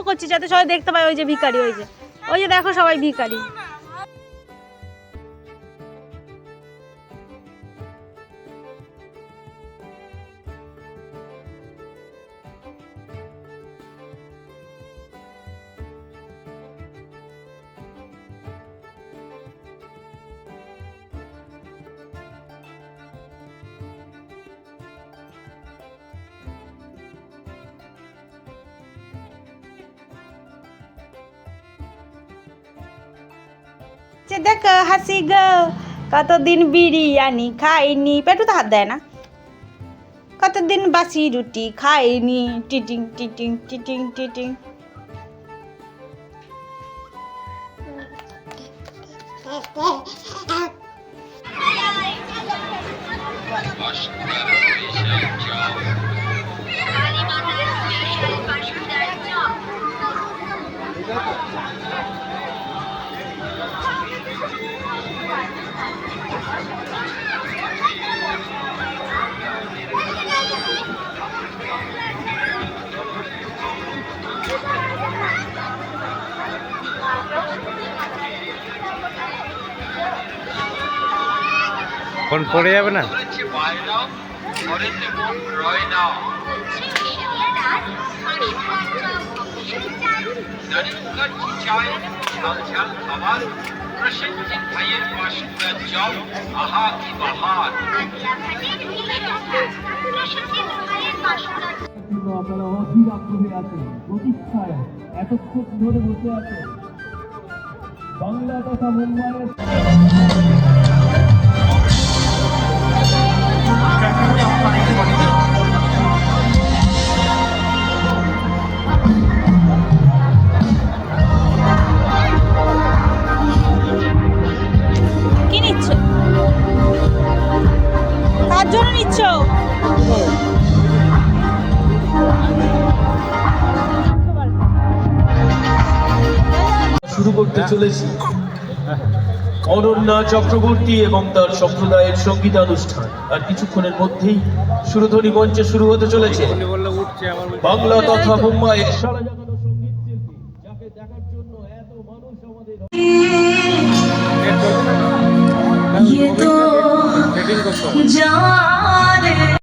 করছি যাতে সবাই দেখতে পায়। ওই যে ভিখারি, ওই যে দেখো সবাই ভিখারি। দেখো হাসি গো, কতদিন বিরিয়ানি খাইনি, পেটু তো হাত দেয় না, কতদিন বাসি রুটি খাইনি, টিটিং টিটিং টিটিং টিটিং। ফোন পড়ে যাবে না? আপনারা অধীর আগ্রহে আছেন, প্রতীক্ষায় এতক্ষণ ধরে বসে আছেন বাংলা তথা মুম্বাইয়ের। কি নিচ্ছ? কার জন্য নিচ্ছ? শুরু করতে চলেছি অনন্যা চক্রবর্তী এবং তার সম্প্রদায়ের সঙ্গীতানুষ্ঠান। আর কিছুক্ষণের মধ্যেই সুরধ্বনি মঞ্চে শুরু হতে চলেছে বাংলা তথা মুম্বাইয়ের সারা জাগানো সঙ্গীত শিল্পী, যাকে দেখার জন্য এত মানুষ আমাদের